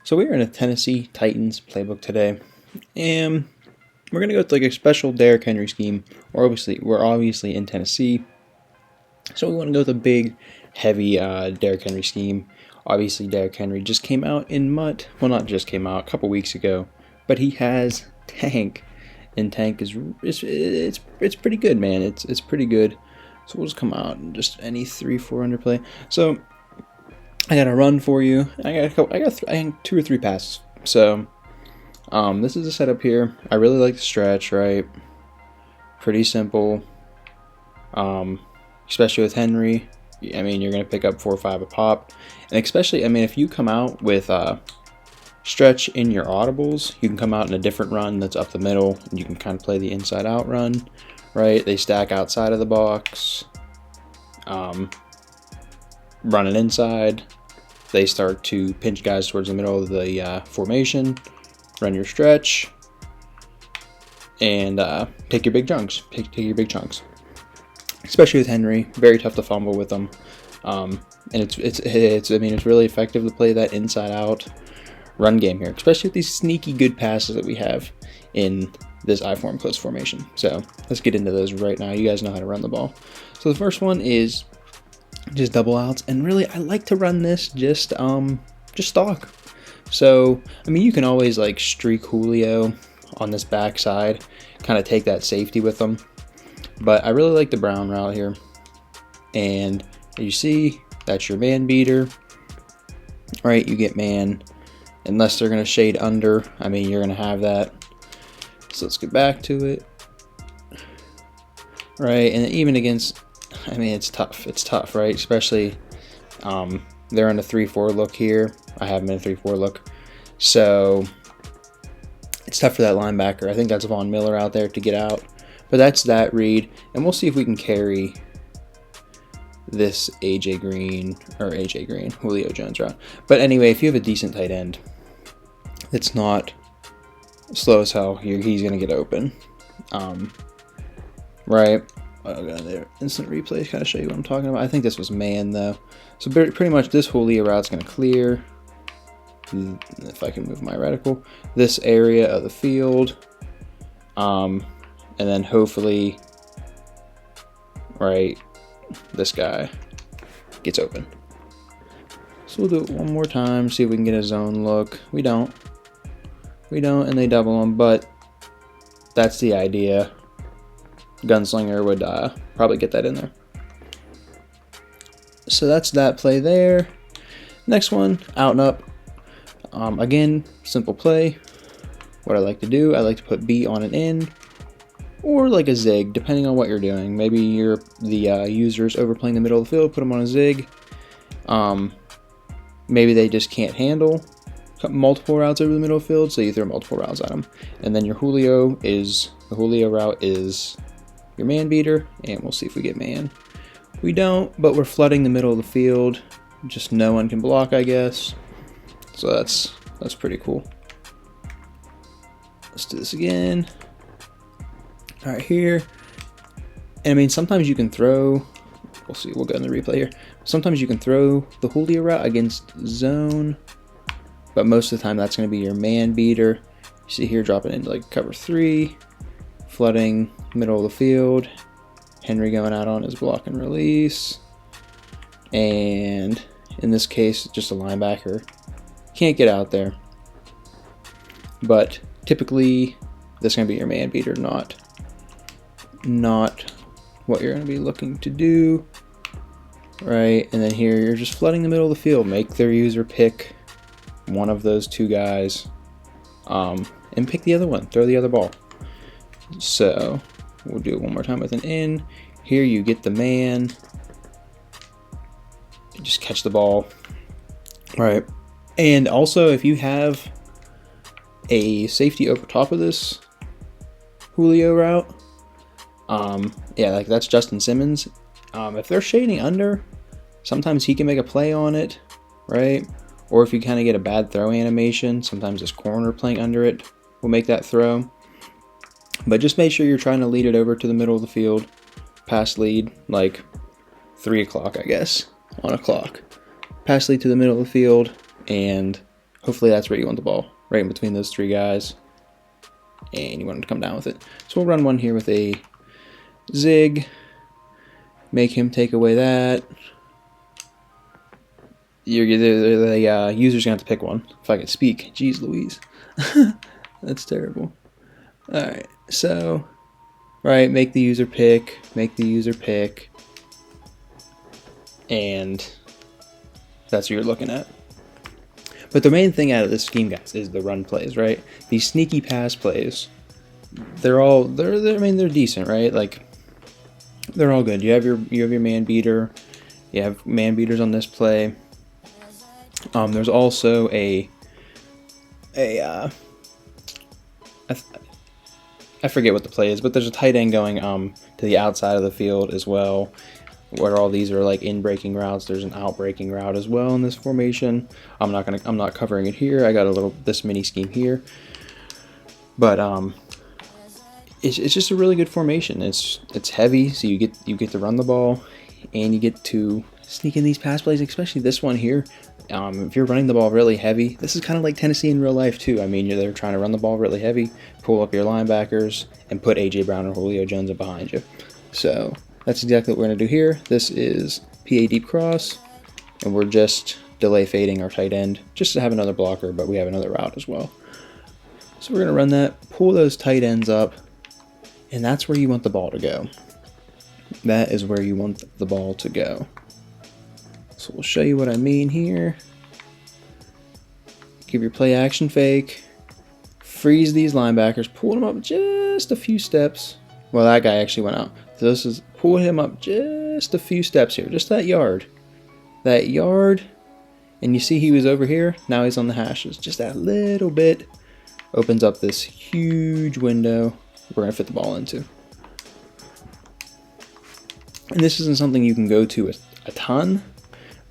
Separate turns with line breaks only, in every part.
So we are in a Tennessee Titans playbook today, and we're gonna go with like a special Derrick Henry scheme. We're obviously in Tennessee, so we want to go with a big, heavy Derrick Henry scheme. Obviously, Derrick Henry just came out in MUT. Well, not just came out, a couple weeks ago, but he has Tank, and Tank is it's pretty good, man. It's pretty good. So we'll just come out and just any 3-4 underplay. So I got a run for you. I got 2 or 3 passes. So this is the setup here. I really like the stretch, right? Pretty simple. Especially with Henry. I mean, you're gonna pick up 4 or 5 a pop, and especially, I mean, if you come out with stretch in your audibles, you can come out in a different run that's up the middle, and you can kind of play the inside out run, right? They stack outside of the box. Running inside, they start to pinch guys towards the middle of the formation, run your stretch, and take your big chunks. Take your big chunks. Especially with Henry, very tough to fumble with them, and it's I mean, it's really effective to play that inside out run game here, especially with these sneaky good passes that we have in this I-form close formation. So let's get into those right now. You guys know how to run the ball. So the first one is just double outs, and really I like to run this just stock. So I mean, you can always like streak Julio on this backside, kind of take that safety with them, but I really like the Brown route here. And you see, that's your man beater, right? You get man, unless they're gonna shade under. I mean, you're gonna have that. So let's get back to it, right? And even against, I mean, it's tough, right? Especially they're in a 3-4 look here. I have them in a 3-4 look, so it's tough for that linebacker. I think that's Von Miller out there to get out, but that's that read, and we'll see if we can carry this Julio Jones route. But anyway, if you have a decent tight end, it's not slow as hell. He's gonna get open, right? I'll go there. Instant replay, kind of show you what I'm talking about. I think this was man though. So pretty much this Julio route's gonna clear. If I can move my reticle, this area of the field, and then hopefully, right, this guy gets open. So we'll do it one more time, see if we can get a zone look. We don't, and they double them, but that's the idea. Gunslinger would probably get that in there. So that's that play there. Next one, out and up. Again, simple play. What I like to do, I like to put B on an in, or like a zig, depending on what you're doing. Maybe you're the user's overplaying the middle of the field, put them on a zig. Maybe they just can't handle multiple routes over the middle of the field, so you throw multiple routes at them. And then your Julio route is your man beater, and we'll see if we get man. We don't, but we're flooding the middle of the field. Just no one can block, I guess. So that's pretty cool. Let's do this again. All right, here. And I mean, sometimes you can throw, we'll see, we'll go in the replay here. Sometimes you can throw the Julio route against zone, but most of the time that's going to be your man beater. You see here, dropping into like cover 3, flooding middle of the field. Henry going out on his block and release. And in this case, just a linebacker. Can't get out there. But typically, this is going to be your man beater, not what you're going to be looking to do. Right, and then here you're just flooding the middle of the field. Make their user pick one of those 2 guys, and pick the other one. Throw the other ball. So we'll do it one more time with an in. Here you get the man. You just catch the ball. Right, and also if you have a safety over top of this Julio route, yeah, like that's Justin Simmons. If they're shading under, sometimes he can make a play on it, right? Or if you kind of get a bad throw animation, sometimes this corner playing under it will make that throw. But just make sure you're trying to lead it over to the middle of the field. Pass lead, like 3 o'clock, I guess, on a clock. Pass lead to the middle of the field, and Hopefully that's where you want the ball, right in between those 3 guys. And you want them to come down with it. So we'll run one here with a zig. Make him take away that. The user's going to have to pick one. If I could speak. Jeez Louise. That's terrible. Alright, so, right, make the user pick. And that's what you're looking at. But the main thing out of this scheme, guys, is the run plays, right? These sneaky pass plays, they're decent, right? Like, they're all good. You have your man beater. You have man beaters on this play. There's also I forget what the play is, but there's a tight end going to the outside of the field as well, where all these are like in breaking routes. There's an out breaking route as well in this formation. I'm not covering it here. I got this mini scheme here, but it's just a really good formation. It's heavy, so you get to run the ball, and you get to sneak in these pass plays, especially this one here. If you're running the ball really heavy, this is kind of like Tennessee in real life too. I mean, they're trying to run the ball really heavy, pull up your linebackers, and put A.J. Brown or Julio Jones up behind you. So that's exactly what we're going to do here. This is PA deep cross, and we're just delay fading our tight end just to have another blocker, but we have another route as well. So we're going to run that, pull those tight ends up, and that's where you want the ball to go. That is where you want the ball to go. So we'll show you what I mean here. Give your play action fake. Freeze these linebackers. Pull them up just a few steps. Well, that guy actually went out. So this is pull him up just a few steps here. Just that yard. That yard. And you see he was over here. Now he's on the hashes. Just that little bit opens up this huge window we're going to fit the ball into. And this isn't something you can go to a ton.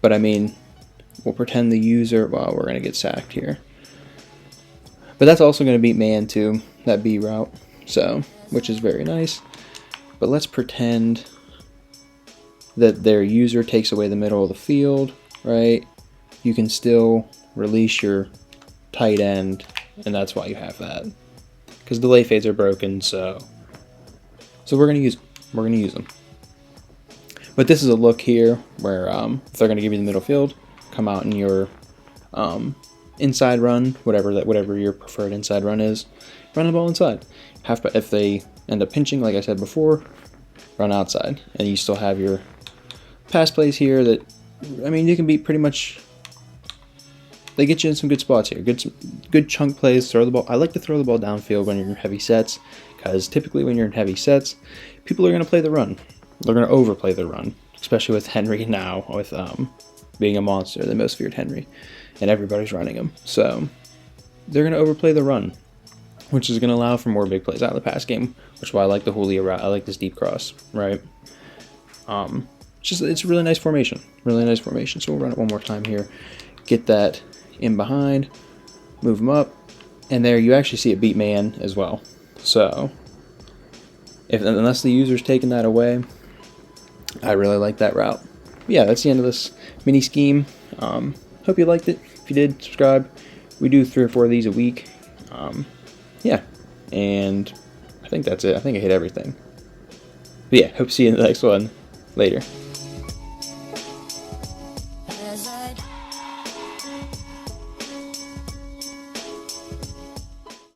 But I mean, we'll pretend the user, well, we're going to get sacked here. But that's also going to beat man too, that B route, so, which is very nice. But let's pretend that their user takes away the middle of the field, right? You can still release your tight end, and that's why you have that. Because delay fades are broken, so we're going to use them. But this is a look here where if they're going to give you the middle field, come out in your inside run, whatever your preferred inside run is, run the ball inside. If they end up pinching, like I said before, run outside. And you still have your pass plays here that, I mean, you can be pretty much, they get you in some good spots here. Good chunk plays, throw the ball. I like to throw the ball downfield when you're in heavy sets, because typically when you're in heavy sets, people are going to play the run. They're going to overplay the run, especially with Henry now, with being a monster, the most feared Henry, and everybody's running him. So they're going to overplay the run, which is going to allow for more big plays out of the pass game, which is why I like the Julio route. I like this deep cross, right? It's a really nice formation, So we'll run it one more time here. Get that in behind, move them up, and there you actually see it beat man as well. So unless the user's taking that away, I really like that route. Yeah, that's the end of this mini scheme. Hope you liked it. If you did, subscribe. We do 3 or 4 of these a week. Yeah, and I think that's it. I think I hit everything. But yeah, hope to see you in the next one. Later.